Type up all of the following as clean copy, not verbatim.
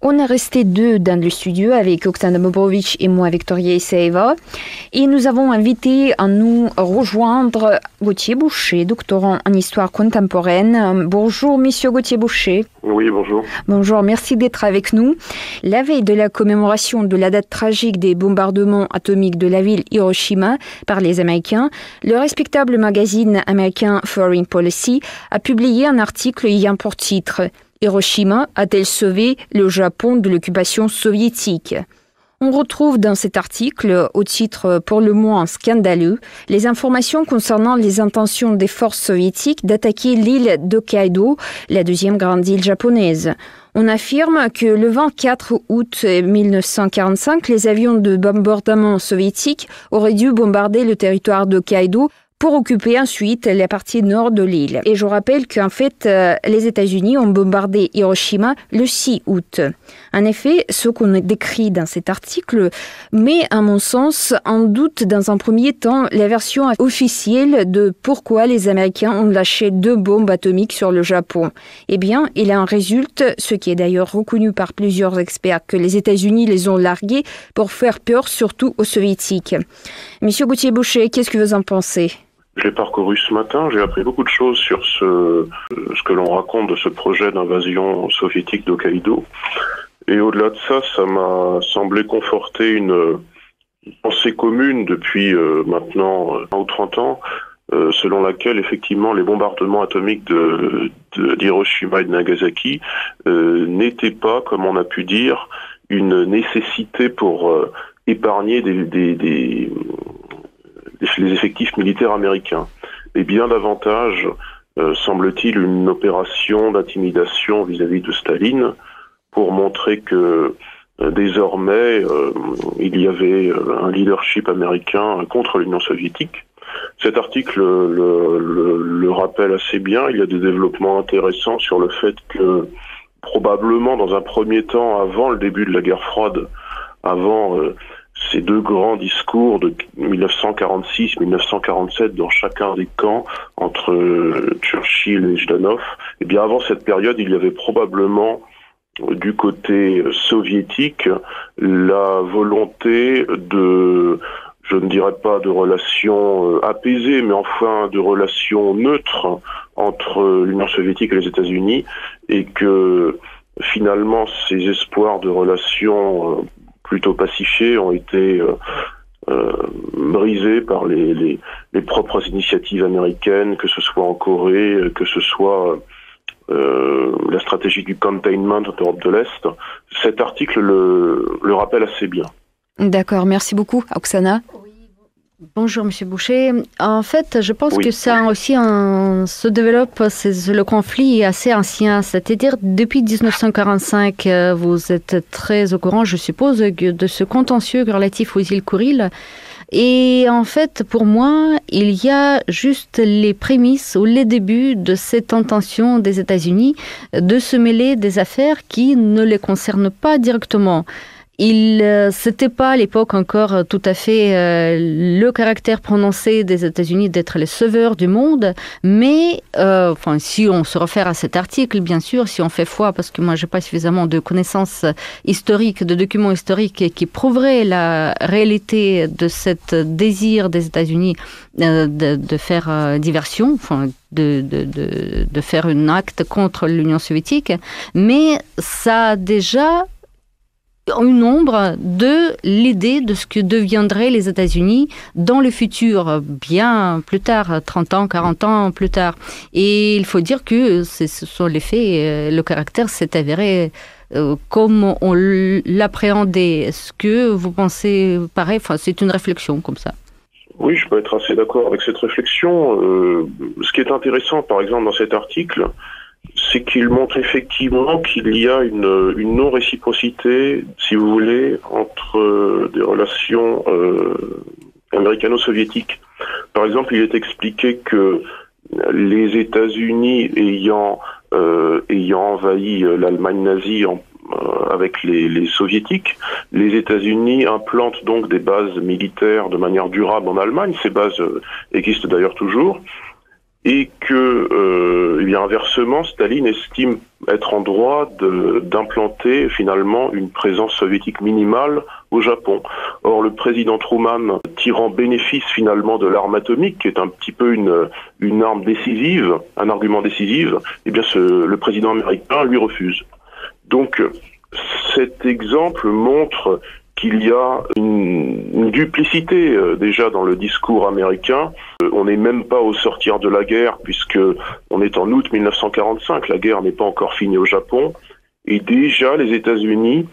On est resté deux dans le studio avec Oksana Bobrovitch et moi, Victoria Isaeva. Et nous avons invité à nous rejoindre Gauthier Boucher, doctorant en histoire contemporaine. Bonjour, monsieur Gauthier Boucher. Oui, bonjour. Bonjour, merci d'être avec nous. La veille de la commémoration de la date tragique des bombardements atomiques de la ville Hiroshima par les Américains, le respectable magazine américain Foreign Policy a publié un article ayant pour titre « Hiroshima a-t-elle sauvé le Japon de l'occupation soviétique ?» On retrouve dans cet article, au titre pour le moins scandaleux, les informations concernant les intentions des forces soviétiques d'attaquer l'île d'Hokkaido, la deuxième grande île japonaise. On affirme que le 24 août 1945, les avions de bombardement soviétiques auraient dû bombarder le territoire d'Hokkaido pour occuper ensuite la partie nord de l'île. Et je rappelle qu'en fait, les États-Unis ont bombardé Hiroshima le 6 août. En effet, ce qu'on décrit dans cet article met, à mon sens, en doute dans un premier temps la version officielle de pourquoi les Américains ont lâché 2 bombes atomiques sur le Japon. Eh bien, il en résulte, ce qui est d'ailleurs reconnu par plusieurs experts, que les États-Unis les ont largués pour faire peur surtout aux Soviétiques. Monsieur Gauthier Boucher, qu'est-ce que vous en pensez ? J'ai parcouru ce matin, j'ai appris beaucoup de choses sur ce que l'on raconte de ce projet d'invasion soviétique d'Hokkaido. Et au-delà de ça, ça m'a semblé conforter une pensée commune depuis maintenant 20 ou 30 ans, selon laquelle effectivement les bombardements atomiques d'Hiroshima et de Nagasaki n'étaient pas, comme on a pu dire, une nécessité pour épargner les effectifs militaires américains. Et bien davantage, semble-t-il, une opération d'intimidation vis-à-vis de Staline pour montrer que désormais, il y avait un leadership américain contre l'Union soviétique. Cet article le rappelle assez bien. Il y a des développements intéressants sur le fait que, probablement dans un premier temps, avant le début de la guerre froide, avant ces 2 grands discours de 1946-1947 dans chacun des camps entre Churchill et Zhdanov, et bien avant cette période, il y avait probablement du côté soviétique la volonté de, je ne dirais pas de relations apaisées, mais enfin de relations neutres entre l'Union soviétique et les États-Unis, et que finalement ces espoirs de relations plutôt pacifiés ont été brisés par les propres initiatives américaines, que ce soit en Corée, que ce soit la stratégie du containment en Europe de l'Est. Cet article le rappelle assez bien. D'accord, merci beaucoup, Oksana. Bonjour, Monsieur Boucher. En fait, je pense que ça aussi se développe, le conflit est assez ancien, c'est-à-dire depuis 1945, vous êtes très au courant, je suppose, de ce contentieux relatif aux îles Kuriles. Et en fait, pour moi, il y a juste les prémices ou les débuts de cette intention des États-Unis de se mêler des affaires qui ne les concernent pas directement. C'était pas à l'époque encore tout à fait le caractère prononcé des États-Unis d'être les sauveurs du monde, mais si on se réfère à cet article, bien sûr, si on fait foi, parce que moi j'ai pas suffisamment de connaissances historiques, de documents historiques qui prouveraient la réalité de cet désir des États-Unis de faire diversion, de faire un acte contre l'Union soviétique, mais ça a déjà une ombre de l'idée de ce que deviendraient les États-Unis dans le futur, bien plus tard, 30 ans, 40 ans plus tard. Et il faut dire que ce sont les faits, le caractère s'est avéré comme on l'appréhendait. Est-ce que vous pensez pareil ? C'est une réflexion comme ça. Oui, je peux être assez d'accord avec cette réflexion. Ce qui est intéressant, par exemple, dans cet article, c'est qu'il montre effectivement qu'il y a une non-réciprocité, si vous voulez, entre des relations américano-soviétiques. Par exemple, il est expliqué que les États-Unis ayant envahi l'Allemagne nazie avec les soviétiques, les États-Unis implantent donc des bases militaires de manière durable en Allemagne. Ces bases existent d'ailleurs toujours. et que, eh bien, inversement, Staline estime être en droit d'implanter finalement une présence soviétique minimale au Japon. Or, le président Truman, tirant bénéfice finalement de l'arme atomique, qui est un petit peu une arme décisive, un argument décisif, eh bien, le président américain lui refuse. Donc, cet exemple montre qu'il y a une duplicité déjà dans le discours américain. On n'est même pas au sortir de la guerre, puisque on est en août 1945, la guerre n'est pas encore finie au Japon, et déjà les États-Unis,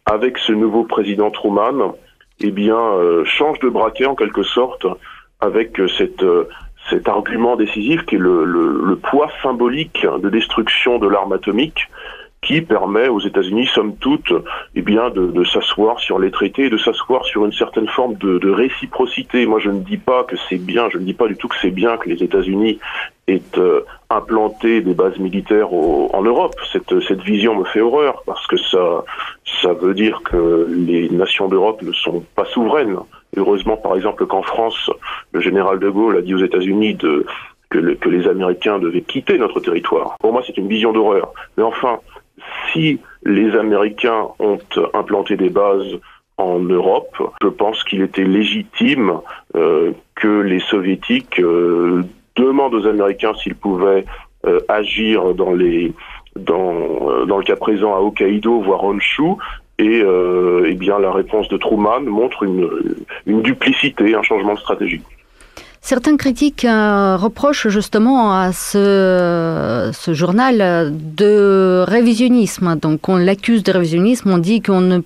avec ce nouveau président Truman, eh bien, changent de braquet en quelque sorte, avec cet argument décisif qui est le poids symbolique de destruction de l'arme atomique, qui permet aux États-Unis, somme toute, eh bien, de s'asseoir sur les traités et de s'asseoir sur une certaine forme de réciprocité. Moi, je ne dis pas que c'est bien, je ne dis pas du tout que c'est bien que les États-Unis aient implanté des bases militaires en Europe. Cette vision me fait horreur, parce que ça veut dire que les nations d'Europe ne sont pas souveraines. Heureusement, par exemple, qu'en France, le général de Gaulle a dit aux États-Unis que les Américains devaient quitter notre territoire. Pour moi, c'est une vision d'horreur. Mais enfin, si les Américains ont implanté des bases en Europe, je pense qu'il était légitime que les Soviétiques demandent aux Américains s'ils pouvaient agir dans le cas présent à Hokkaido, voire Honshu. Et eh bien, la réponse de Truman montre une duplicité, un changement de stratégie. Certains critiques reprochent justement à ce journal de révisionnisme. Donc on l'accuse de révisionnisme, on dit qu'on ne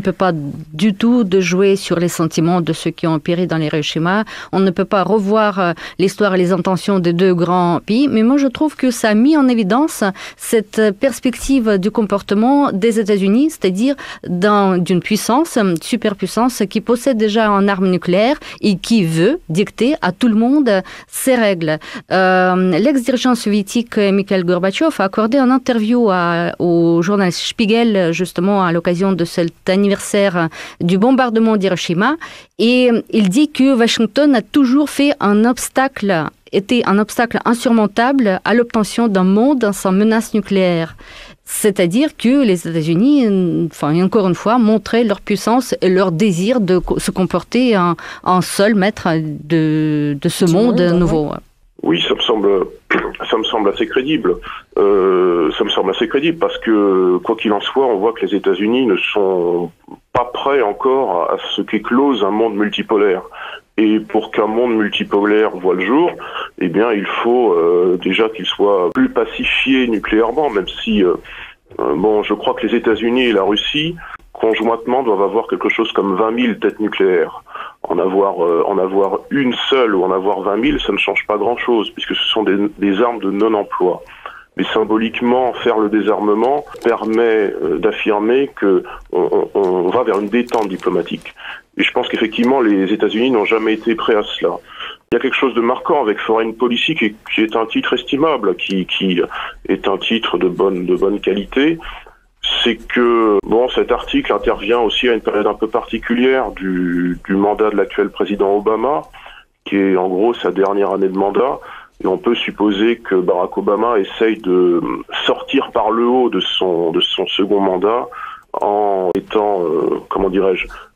peut pas du tout de jouer sur les sentiments de ceux qui ont péri dans Hiroshima. On ne peut pas revoir l'histoire et les intentions des deux grands pays. Mais moi, je trouve que ça a mis en évidence cette perspective du comportement des États-Unis, c'est-à-dire d'une puissance, superpuissance, qui possède déjà une arme nucléaire et qui veut dicter à tout le monde ses règles. L'ex-dirigeant soviétique Mikhail Gorbatchev a accordé une interview au journal Spiegel, justement, à l'occasion de cet anniversaire du bombardement d'Hiroshima, et il dit que Washington a toujours fait était un obstacle insurmontable à l'obtention d'un monde sans menace nucléaire. C'est-à-dire que les États-Unis, encore une fois, montraient leur puissance et leur désir de se comporter en seul maître de ce monde nouveau. Oui, ça me semble assez crédible. Ça me semble assez crédible parce que, quoi qu'il en soit, on voit que les États-Unis ne sont pas prêts encore à ce qu'éclose un monde multipolaire. Et pour qu'un monde multipolaire voit le jour, eh bien, il faut déjà qu'il soit plus pacifié nucléairement, même si, je crois que les États-Unis et la Russie, conjointement, doivent avoir quelque chose comme 20 000 têtes nucléaires. En avoir une seule ou en avoir 20 000, ça ne change pas grand-chose, puisque ce sont des armes de non-emploi. Mais symboliquement, faire le désarmement permet d'affirmer que on va vers une détente diplomatique. Et je pense qu'effectivement, les États-Unis n'ont jamais été prêts à cela. Il y a quelque chose de marquant avec Foreign Policy qui est un titre estimable, qui est un titre de bonne qualité. C'est que cet article intervient aussi à une période un peu particulière du mandat de l'actuel président Obama, qui est en gros sa dernière année de mandat. Et on peut supposer que Barack Obama essaye de sortir par le haut de son second mandat en étant,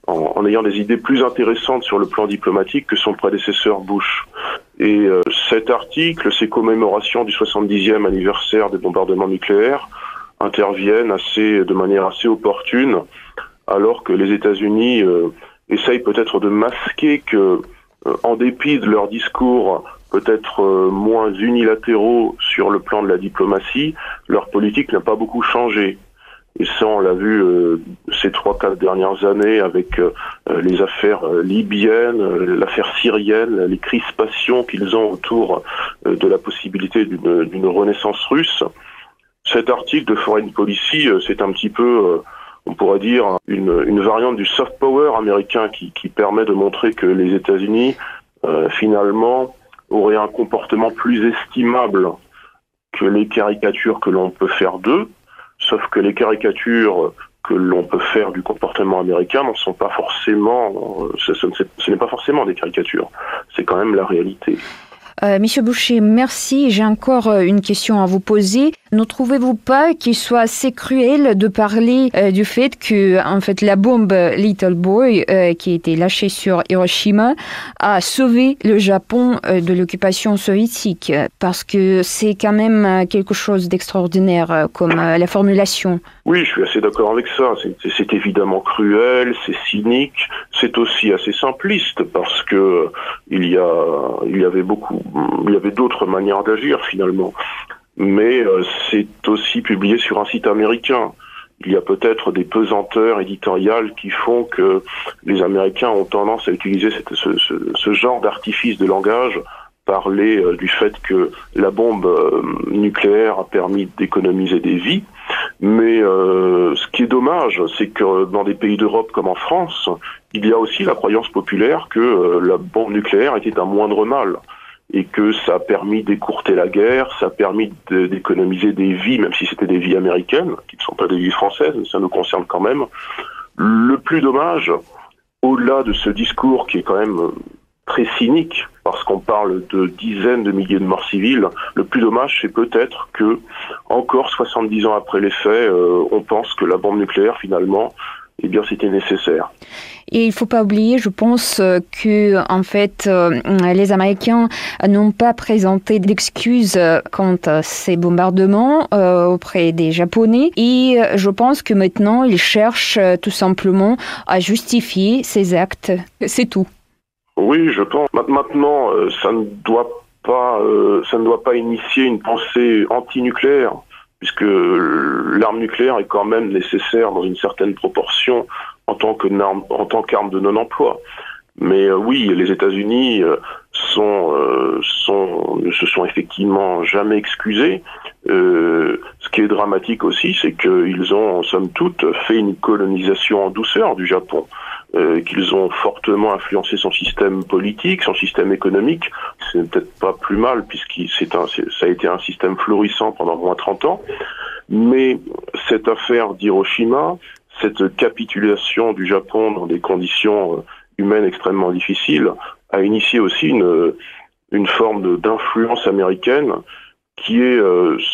en ayant des idées plus intéressantes sur le plan diplomatique que son prédécesseur Bush. Et cet article, ces commémorations du 70e anniversaire des bombardements nucléaires, interviennent de manière assez opportune, alors que les États-Unis essayent peut-être de masquer que, en dépit de leur discours peut-être moins unilatéraux sur le plan de la diplomatie, leur politique n'a pas beaucoup changé. Et ça, on l'a vu ces 3-4 dernières années avec les affaires libyennes, l'affaire syrienne, les crispations qu'ils ont autour de la possibilité d'une renaissance russe. Cet article de Foreign Policy, c'est un petit peu, on pourrait dire, une variante du soft power américain qui permet de montrer que les États-Unis, finalement, auraient un comportement plus estimable que les caricatures que l'on peut faire d'eux, sauf que les caricatures que l'on peut faire du comportement américain n'en sont pas forcément, ce n'est pas forcément des caricatures, c'est quand même la réalité. Monsieur Boucher, merci. J'ai encore une question à vous poser. Ne trouvez-vous pas qu'il soit assez cruel de parler du fait que, en fait, la bombe Little Boy qui a été lâchée sur Hiroshima a sauvé le Japon de l'occupation soviétique? Parce que c'est quand même quelque chose d'extraordinaire comme la formulation. Oui, je suis assez d'accord avec ça. C'est évidemment cruel, c'est cynique, c'est aussi assez simpliste parce que il y avait d'autres manières d'agir finalement. Mais c'est aussi publié sur un site américain. Il y a peut-être des pesanteurs éditoriales qui font que les Américains ont tendance à utiliser ce genre d'artifice de langage, parler du fait que la bombe nucléaire a permis d'économiser des vies. Mais ce qui est dommage, c'est que dans des pays d'Europe comme en France, il y a aussi la croyance populaire que la bombe nucléaire était un moindre mal et que ça a permis d'écourter la guerre, ça a permis d'économiser des vies, même si c'était des vies américaines, qui ne sont pas des vies françaises, mais ça nous concerne quand même. Le plus dommage, au-delà de ce discours qui est quand même très cynique, parce qu'on parle de dizaines de milliers de morts civiles, le plus dommage, c'est peut-être que, encore 70 ans après les faits, on pense que la bombe nucléaire, finalement, eh bien, c'était nécessaire. Et il ne faut pas oublier, je pense, que en fait, les Américains n'ont pas présenté d'excuses contre ces bombardements auprès des Japonais. Et je pense que maintenant, ils cherchent tout simplement à justifier ces actes. C'est tout. Oui, je pense. Maintenant, ça ne doit pas initier une pensée anti-nucléaire, puisque l'arme nucléaire est quand même nécessaire dans une certaine proportion en tant qu'arme de non-emploi. Mais oui, les États-Unis ne se sont effectivement jamais excusés. Ce qui est dramatique aussi, c'est qu'ils ont, somme toute, fait une colonisation en douceur du Japon. Qu'ils ont fortement influencé son système politique, son système économique. C'est peut-être pas plus mal, ça a été un système florissant pendant moins 30 ans. Mais cette affaire d'Hiroshima, cette capitulation du Japon dans des conditions humaines extrêmement difficiles, a initié aussi une forme d'influence américaine qui est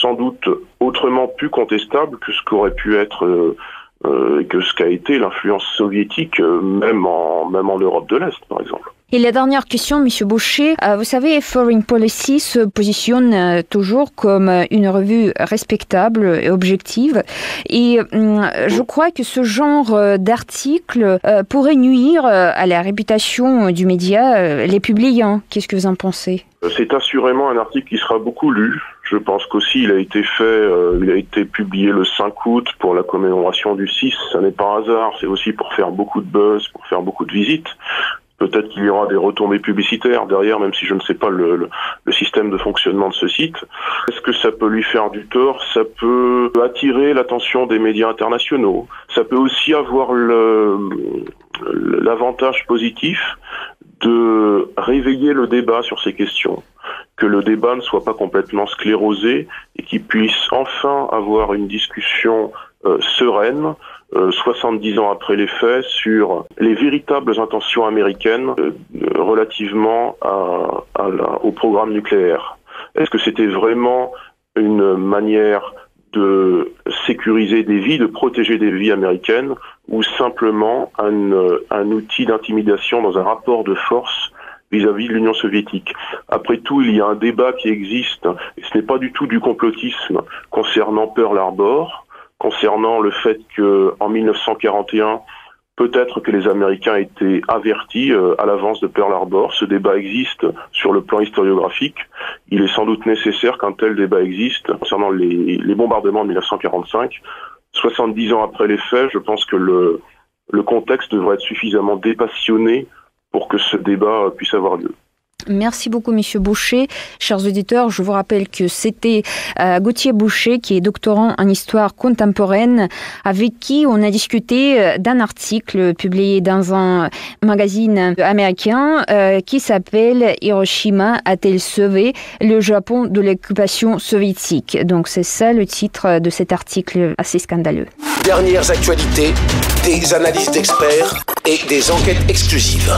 sans doute autrement plus contestable que ce qu'aurait pu être que ce qu'a été l'influence soviétique, même en Europe de l'Est, par exemple. Et la dernière question, M. Boucher. Vous savez, Foreign Policy se positionne toujours comme une revue respectable et objective. Et je crois que ce genre d'article pourrait nuire à la réputation du média, les publiants. Qu'est-ce que vous en pensez? C'est assurément un article qui sera beaucoup lu. Je pense qu'aussi il a été publié le 5 août pour la commémoration du 6. Ça n'est pas un hasard, c'est aussi pour faire beaucoup de buzz, pour faire beaucoup de visites. Peut-être qu'il y aura des retombées publicitaires derrière, même si je ne sais pas le système de fonctionnement de ce site. Est-ce que ça peut lui faire du tort? Ça peut attirer l'attention des médias internationaux. Ça peut aussi avoir l'avantage positif de réveiller le débat sur ces questions. Que le débat ne soit pas complètement sclérosé et qu'il puisse enfin avoir une discussion sereine, 70 ans après les faits, sur les véritables intentions américaines relativement au programme nucléaire. Est-ce que c'était vraiment une manière de sécuriser des vies, de protéger des vies américaines, ou simplement un outil d'intimidation dans un rapport de force vis-à-vis de l'Union soviétique? Après tout, il y a un débat qui existe, et ce n'est pas du tout du complotisme, concernant Pearl Harbor, concernant le fait que en 1941, peut-être que les Américains étaient avertis à l'avance de Pearl Harbor. Ce débat existe sur le plan historiographique. Il est sans doute nécessaire qu'un tel débat existe concernant les bombardements de 1945. 70 ans après les faits, je pense que le contexte devrait être suffisamment dépassionné pour que ce débat puisse avoir lieu. Merci beaucoup, Monsieur Boucher. Chers auditeurs, je vous rappelle que c'était Gauthier Boucher, qui est doctorant en histoire contemporaine, avec qui on a discuté d'un article publié dans un magazine américain qui s'appelle « Hiroshima a-t-elle sauvé le Japon de l'occupation soviétique ?» Donc c'est ça le titre de cet article assez scandaleux. Dernières actualités, des analyses d'experts et des enquêtes exclusives.